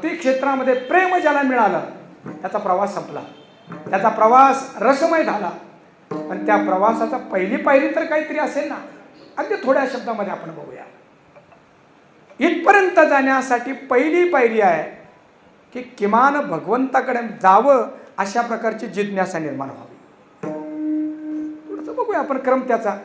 भक्ती क्षेत्रामध्ये प्रेम ज्याला मिळालं त्याचा प्रवास संपला, त्याचा प्रवास रसमय झाला. पण त्या प्रवासाचा पहिली पायरी तर काहीतरी असेल ना. अगदी थोड्या शब्दामध्ये आपण बघूया. इथपर्यंत जाण्यासाठी पहिली पायरी आहे की किमान भगवंताकडे जावं अशा प्रकारची जिज्ञासा निर्माण व्हावी. थोडंसं बघूया आपण क्रम त्याचा.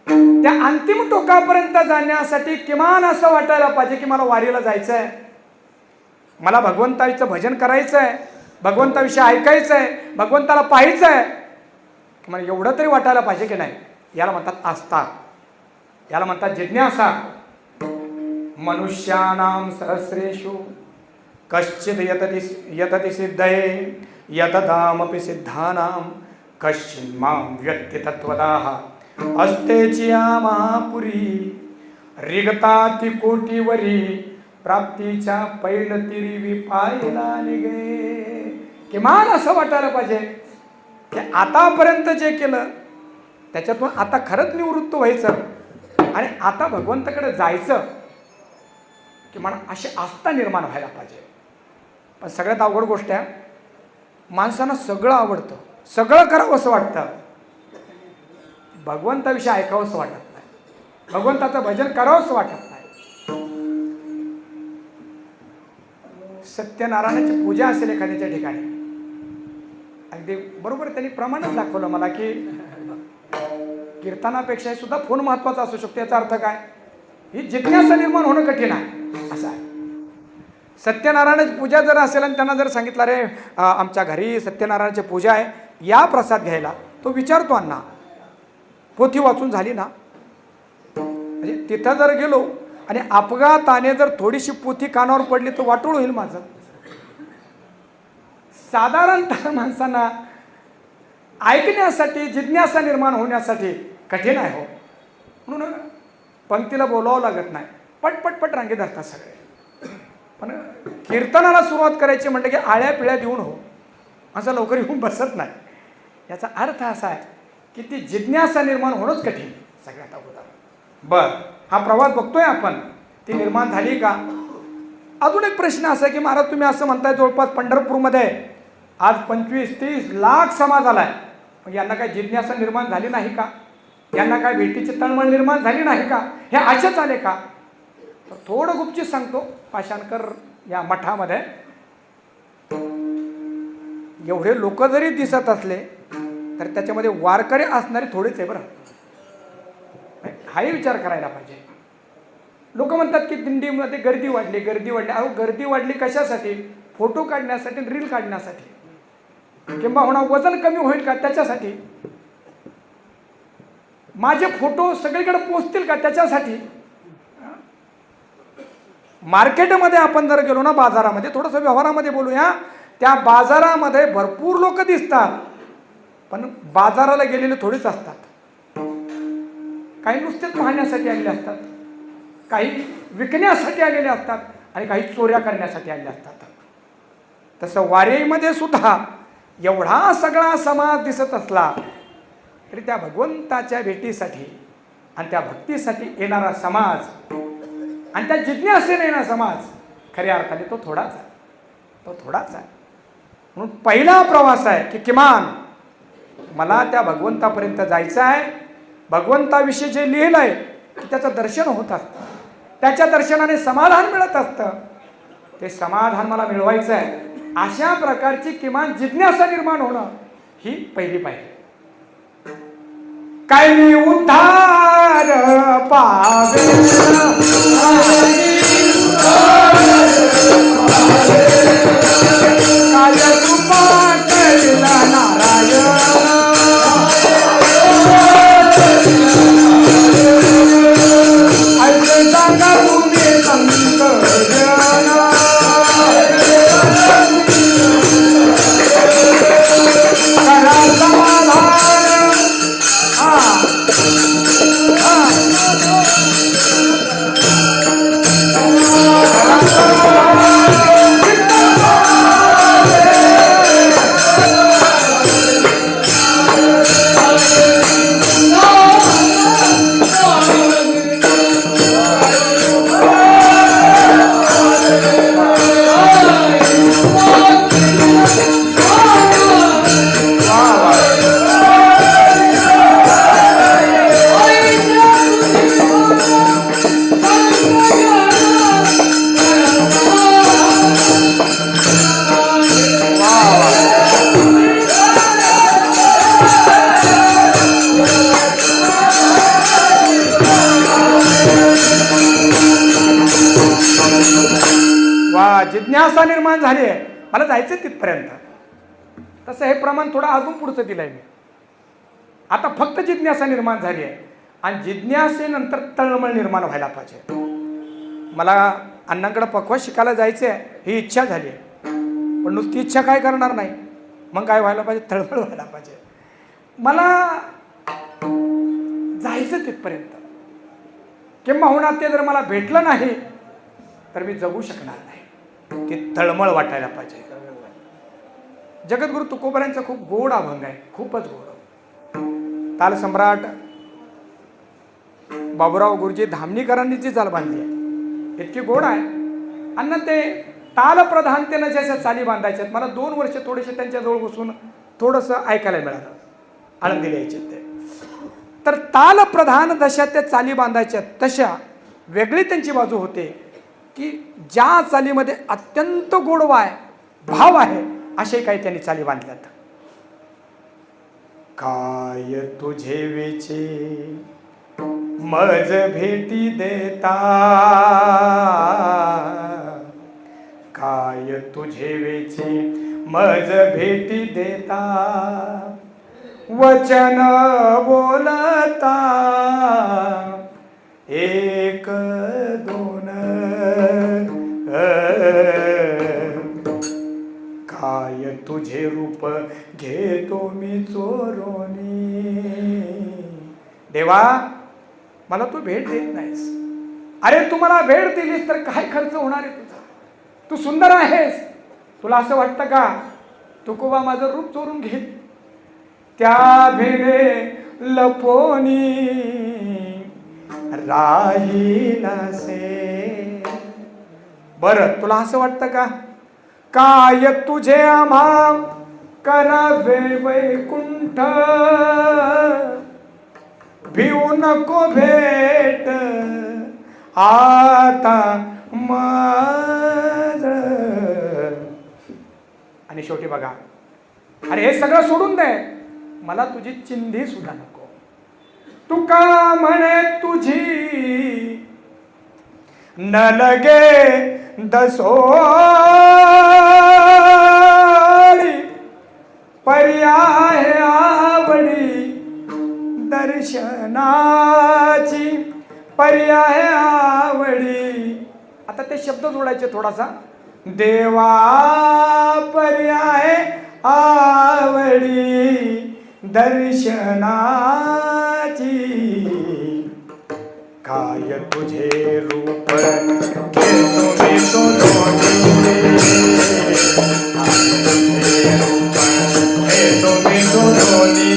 त्या अंतिम टोकापर्यंत जाण्यासाठी किमान असं वाटायला पाहिजे की मला वारीला जायचं आहे, मला भगवंताचं भजन करायचं आहे, भगवंताविषयी ऐकायचं आहे, भगवंताला पाहायचं आहे. मला एवढं तरी वाटायला पाहिजे की नाही. याला म्हणतात आस्था, याला म्हणतात जिज्ञासा. मनुष्यानां सहस्रेषु कश्चिद यतति सिद्धये यतदामपि सिद्धानां कश्चिन् मां व्यक्ति तत्वदाः अस्तेचिया महापुरी रिगताति कोटीवरी प्राप्तीच्या पैलतिरी पायला निघे. किमान असं वाटायला पाहिजे की आतापर्यंत जे केलं त्याच्यातून आता खरंच निवृत्त व्हायचं आणि आता भगवंताकडे जायचं. किमान अशी आस्था निर्माण व्हायला पाहिजे. पण सगळ्यात अवघड गोष्ट आहे, माणसांना सगळं आवडतं, सगळं करावं असं वाटतं, भगवंताविषयी ऐकावं असं वाटत नाही, भगवंताचं भजन करावं असं वाटत नाही. सत्यनारायणाची पूजा असेल एखाद्याच्या ठिकाणी, अगदी बरोबर त्यांनी प्रमाणच दाखवलं मला की कीर्तनापेक्षा सुद्धा फोन महत्वाचा असू शकतो. याचा अर्थ काय, ही जिज्ञासा निर्माण होणं कठीण आहे असं आहे. सत्यनारायणाची पूजा जर असेल आणि त्यांना जर सांगितलं रे आमच्या घरी सत्यनारायणाची पूजा आहे, या प्रसाद घ्यायला, तो विचारतो अण्णा पोथी वाचून झाली ना. म्हणजे तिथं जर गेलो आणि अपघाताने जर थोडीशी पोथी कानावर पडली तर वाटोळ होईल माझं. साधारणतः माणसांना ऐकण्यासाठी जिज्ञासा निर्माण होण्यासाठी कठीण आहे हो. म्हणून पंक्तीला बोलावं लागत नाही, पटपटपट रांगे धरतात सगळे. पण कीर्तनाला सुरुवात करायची म्हटलं की आळ्या पिळ्या देऊन हो असं लवकर येऊन बसत नाही. याचा अर्थ असा आहे की ती जिज्ञासा निर्माण होणंच कठीण सगळ्यात अगोदर. बर, हा प्रवास बघतोय आपण, ती निर्माण झाली का. अजून एक प्रश्न असा की महाराज तुम्ही असं म्हणताय जवळपास पंढरपूरमध्ये आज 25-30 लाख समाज आलाय, मग यांना काय जिज्ञासा निर्माण झाली नाही का, यांना काय भेटीची तळमळ निर्माण झाली नाही का, हे असेच आले का. तर थोडं गुपचीत सांगतो, पाषाणकर या मठामध्ये एवढे लोक जरी दिसत असले तर त्याच्यामध्ये वारकरी असणारे थोडेच आहे बरं. हाही विचार करायला पाहिजे. लोक म्हणतात की दिंडीमध्ये गर्दी वाढली, गर्दी वाढली. अहो गर्दी वाढली कशासाठी, फोटो काढण्यासाठी, रील काढण्यासाठी, किंवा वजन कमी होईल का त्याच्यासाठी, माझे फोटो सगळीकडे पोचतील का त्याच्यासाठी. मार्केटमध्ये आपण जर गेलो ना, बाजारामध्ये, थोडंसं व्यवहारामध्ये बोलूया, त्या बाजारामध्ये भरपूर लोक दिसतात, पण बाजाराला गेलेले थोडेच असतात. काही नुसतेच पाहण्यासाठी आलेले असतात, काही विकण्यासाठी आलेले असतात आणि काही चोऱ्या करण्यासाठी आलेले असतात. तसं वारीमध्ये सुद्धा एवढा सगळा समाज दिसत असला तरी त्या भगवंताच्या भेटीसाठी आणि त्या भक्तीसाठी येणारा समाज आणि त्या जिज्ञासेने येणारा समाज खऱ्या अर्थाने तो थोडाच आहे, तो थोडाच आहे. म्हणून पहिला प्रवास आहे की किमान मला त्या भगवंतापर्यंत जायचं आहे. भगवंताविषयी जे लिहिलं आहे की त्याचं दर्शन होत असतं, त्याच्या दर्शनाने समाधान मिळत असतं, ते समाधान मला मिळवायचं आहे. अशा प्रकारची किमान जिज्ञासा निर्माण होणं ही पहिली पायरी. काही उद्धार पावे जिज्ञासा निर्माण झाली आहे, मला जायचं तिथपर्यंत. तसं हे प्रमाण थोडं अजून पुढचं दिलंय मी. आता फक्त जिज्ञासा निर्माण झाली आहे आणि जिज्ञासेनंतर तळमळ निर्माण व्हायला पाहिजे. मला अण्णांकडे पक्वा शिकायला जायचं आहे ही इच्छा झाली आहे, पण नुसती इच्छा काय करणार नाही, मग काय व्हायला पाहिजे, तळमळ व्हायला पाहिजे. मला जायचं तिथपर्यंत, किंबहुना ते जर मला भेटलं नाही तर मी जगू शकणार नाही. ती तळमळ वाटायला पाहिजे. जगद्गुरु तुकोबारायांचा खूप गोड अभंग आहे, खूपच गोड. ताल सम्राट बाबूराव गुरुजी धामणीकरांनी जी चाल बांधली आहे इतकी गोड आहे. आणि ते ताल प्रधानतेनं ज्याच्या चाली बांधायच्यात, मला 2 वर्ष थोडेसे त्यांच्याजवळ बसून थोडंसं ऐकायला मिळालं. आळंदीला यायचे ते तर ताल प्रधान जशा त्या चाली बांधायच्या तशा वेगळी त्यांची बाजू होते की ज्या चालीमध्ये अत्यंत गोडवा आहे, भाव आहे, असे काही त्यांनी चाली बांधल्यात. काय तुझे वेचे मज भेटी देता, काय तुझे वेचे मज भेटी देता, वचन बोलता एक दोन, काय तुझे रूप घेतो मी चोरोनी. देवा मला तू भेट देत नाहीस. अरे तू मला भेट दिलीस तर काय खर्च होणार आहे तुझा? तू सुंदर आहेस, तुला असं वाटतं का तुकोबा माझं रूप चोरून घेईल? त्या भेणे लपोनी राहिलासे. बरं तुला असं वाटतं का काय तुझे आम्हा करावे वैकुंठ, भिऊ नको भेट आता माझ. आणि शेवटी बघा, अरे हे सगळं सोडून दे, मला तुझी चिंधी सुद्धा नको. तू का म्हणे तुझी न लगे दसोडी, पर्याय आवडी दर्शनाची, पर्याय आवडी. आता ते शब्द जोडायचे थोडासा. देवा पर्याय आवडी दर्शनाची, काय तुझे रूप घेतो मी सोडोनी, घेतो मी सोडोनी.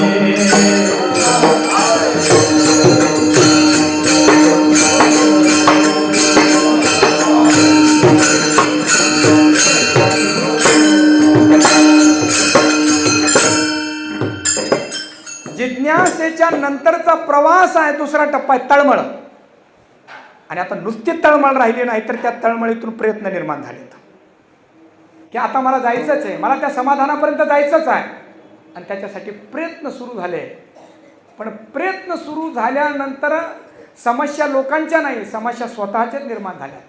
जिज्ञासेच्या नंतरचा प्रवास आहे, दुसरा टप्पा आहे तळमळ. आणि आता नुसती तळमळ राहिली नाही तर त्या तळमळीतून प्रयत्न निर्माण झालेत की आता मला जायचंच आहे, मला त्या समाधानापर्यंत जायचंच आहे. आणि त्याच्यासाठी प्रयत्न सुरू झाले. पण प्रयत्न सुरू झाल्यानंतर समस्या लोकांच्या नाही, समस्या स्वतःच्याच निर्माण झाल्यात.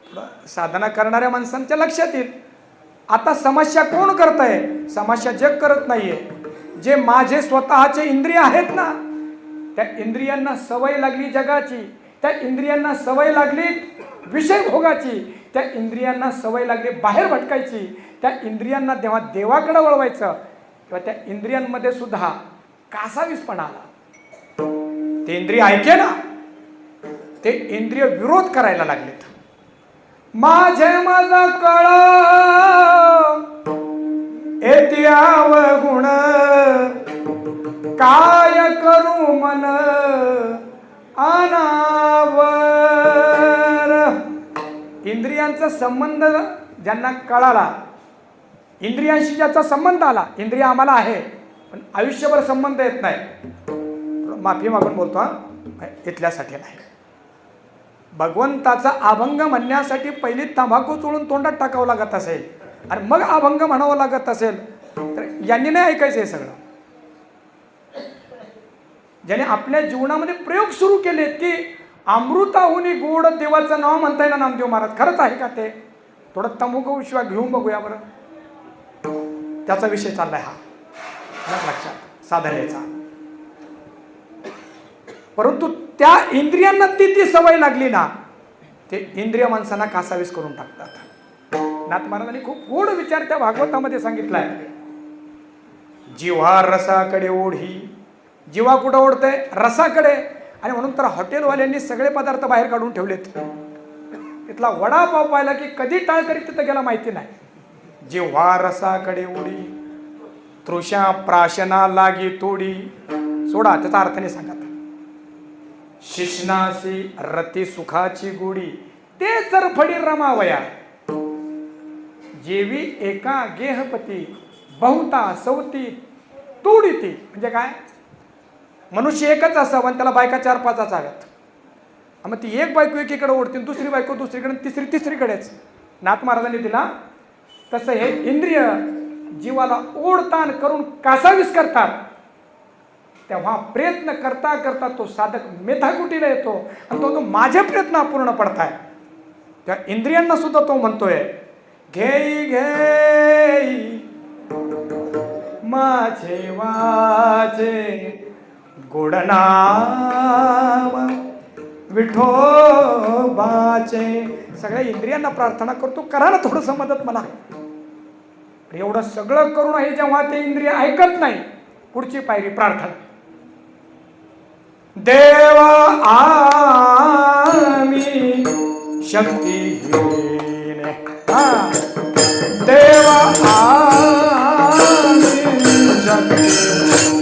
थोडं साधना करणाऱ्या माणसांच्या लक्षात येईल, आता समस्या कोण करत आहे? समस्या जग करत नाहीये. जे माझे स्वतःचे इंद्रिय आहेत ना, त्या इंद्रियांना सवय लागली जगाची, त्या इंद्रियांना सवय लागली विषय भोगाची, त्या इंद्रियांना सवय लागली बाहेर भटकायची, त्या इंद्रियांना जेव्हा देवाकडे वळवायचं तेव्हा त्या इंद्रियांमध्ये सुद्धा कासावीसपणा आला. ते इंद्रिय ऐके ना, ते इंद्रिय विरोध करायला लागलेत. माझे माझा कळ येते अवगुण, काय करू मन अनावर. इंद्रियांचा संबंध ज्यांना कळाला, इंद्रियांशी ज्याचा संबंध आला, इंद्रिय आम्हाला आहे पण आयुष्यभर संबंध येत नाही. माफी मागून बोलतो हा, इथल्यासाठी नाही. भगवंताचा अभंग म्हणण्यासाठी पहिली तंबाखू चोळून तोंडात टाकावं लागत असेल आणि मग अभंग म्हणावं लागत असेल तर यांनी नाही ऐकायचं हे सगळं. ज्याने आपल्या जीवनामध्ये प्रयोग सुरू केलेत की अमृताहुनी गोड देवाचं नाव म्हणताय ना नामदेव महाराज, खरंच आहे का ते? थोडं तमोगुविश्वा घेऊन बघूया बरं. त्याचा विषय चाललाय हा लक्षात साधनेचा. परंतु त्या इंद्रियांना ती सवय लागली ना, ते इंद्रिय माणसांना कासावीस करून टाकतात. नाथ महाराजांनी खूप गोड विचार त्या भागवतामध्ये सांगितलाय. जीवा रसाकडे ओढी. जीवा कुठं ओढतंय? रसाकडे. आणि म्हणून तर हॉटेलवाल्यांनी सगळे पदार्थ बाहेर काढून ठेवलेत. तिथला वडापाव पाहिला की कधी टाळ करीत तिथं गेला माहिती नाही. जीवा रसाकडे ओढी, तृषा प्राशना लागी तोडी. सोडा, त्याचा अर्थ नाही सांगत. शिष्णासी रती सुखाची गोडी, ते जर फडी रमावया. जेवी एका गेहपती, बहुता सवती तोडीती. म्हणजे काय? मनुष्य एकच असावं आणि त्याला बायका 4-5 असाव्यात. मग ती एक बायको एकीकडे ओढते, दुसरी बायको दुसरीकडे, तिसरी तिसरीकडेच. नाथ महाराजांनी दिला तसं हे इंद्रिय जीवाला ओढताण करून कासावीस करतात. तेव्हा प्रयत्न करता करता तो साधक मेधाकुटीला येतो आणि तो माझे प्रयत्न अपूर्ण पडताय. त्या इंद्रियांना सुद्धा तो म्हणतोय, घेई घेई माझे वाचे गोडनाम विठोबाचे. सगळ्या इंद्रियांना प्रार्थना करतो, करा ना थोडंसं मदत मला. एवढं सगळं करून आहे जेव्हा ते इंद्रिय ऐकत नाही, पुढची पायरी प्रार्थना. देवा आम्ही शक्तिहीन, देवा आम्ही शक्तिहीन,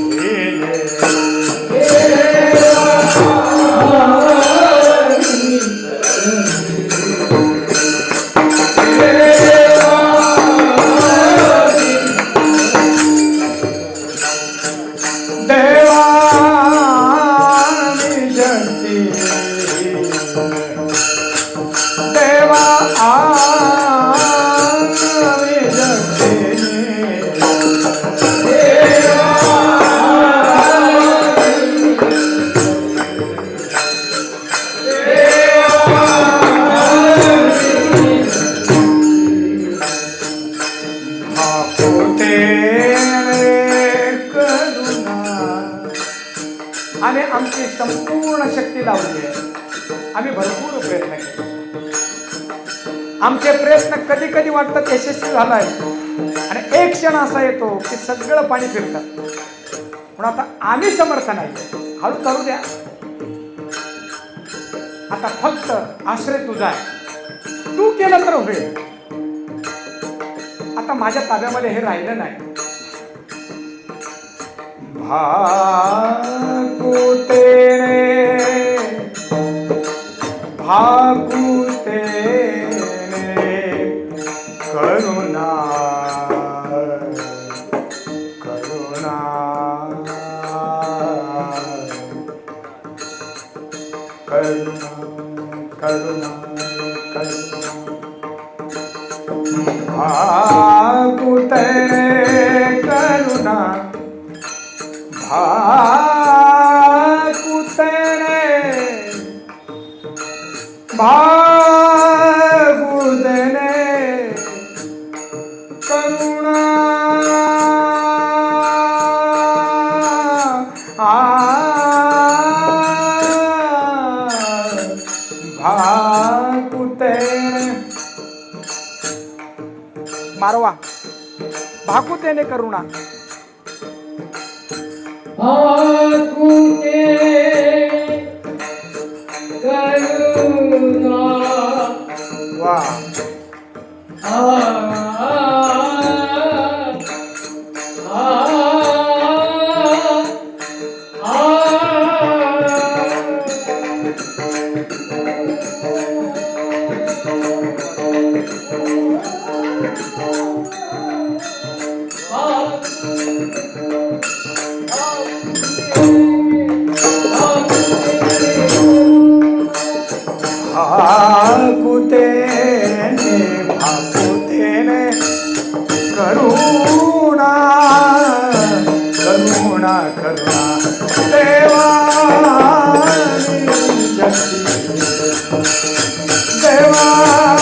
आम्ही आमची संपूर्ण शक्ती लावली आहे. आम्ही भरपूर प्रयत्न केले. आमचे प्रयत्न कधी कधी वाटतात यशस्वी झालाय आणि एक क्षण असा येतो की सगळं पाणी फिरतात. पण आता आम्ही समर्थ नाही, हळू चालू द्या. आता फक्त आश्रय तुझा आहे, तू केलं तर होईल. आता माझ्या ताब्यामध्ये हे राहिलं नाही. भाकुतेने करुणा करुणा करुणा करुणा भाकुतेने करुणा भाकुतेने भाकुतेने करुणा भाकुतेने मारवा भाकुतेने करुणा भाकुते करुणा वाह भाकुतेने भाकुतेने करुणा करुणा करुणा देवानी शक्ती देवानी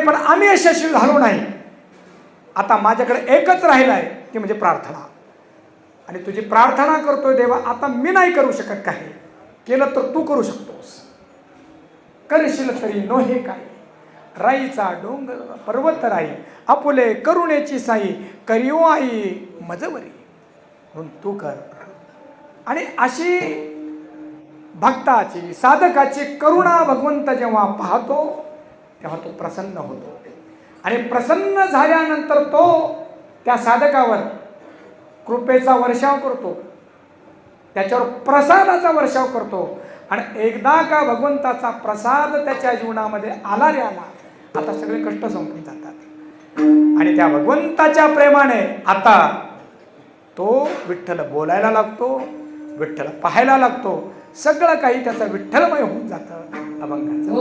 पण आम्ही यशस्वी झालो नाही. आता माझ्याकडे एकच राहिलं आहे ते म्हणजे प्रार्थना. आणि तुझी प्रार्थना करतोय देवा, आता मी नाही करू शकत काही, केलं तर तू करू शकतोस. करशील तरी नोहे काय, राईचा डोंगर पर्वत राई, आपुले करुणेची साई, करियो आई मजवरी, म्हणून तू कर. आणि अशी भक्ताची साधकाची करुणा भगवंत जेव्हा पाहतो तेव्हा तो प्रसन्न होतो. आणि प्रसन्न झाल्यानंतर तो त्या साधकावर कृपेचा वर्षाव करतो, त्याच्यावर प्रसादाचा वर्षाव करतो. आणि एकदा का भगवंताचा प्रसाद त्याच्या जीवनामध्ये आला रे आला, आता सगळे कष्ट संपून जातात. आणि त्या भगवंताच्या प्रेमाने आता तो विठ्ठल बोलायला लागतो, विठ्ठल पाहायला लागतो, सगळं काही त्याचं विठ्ठलमय होऊन जातं अभंगाचं.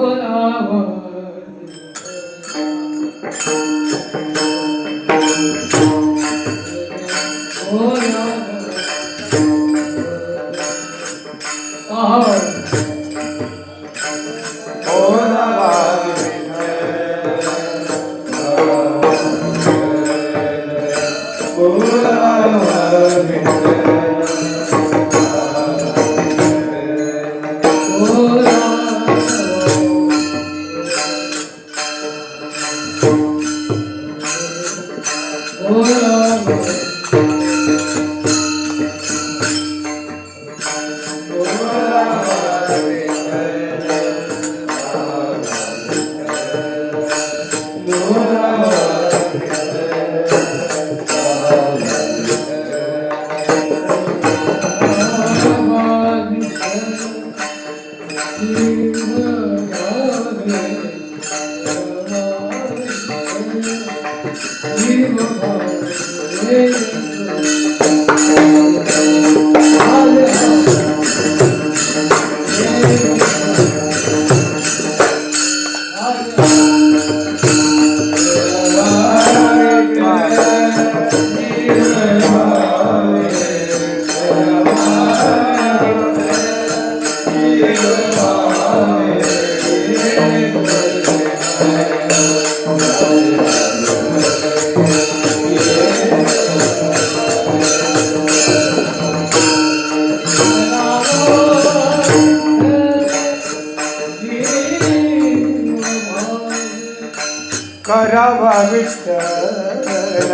करावा विठ्ठल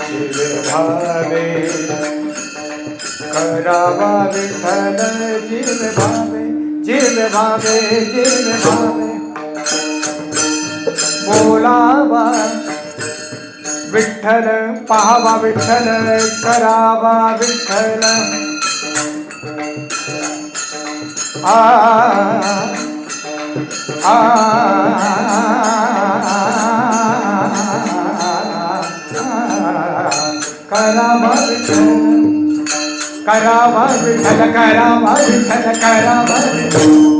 जीव भावे, करावा विठ्ठल जीव भावे, जीव भावे, जीव भावे. बोलावा विठ्ठल, पाहावा विठ्ठल, करावा विठ्ठल. करावा विठ्ठल, करावा विठ्ठल, करावा विठ्ठल, करावा विठ्ठल.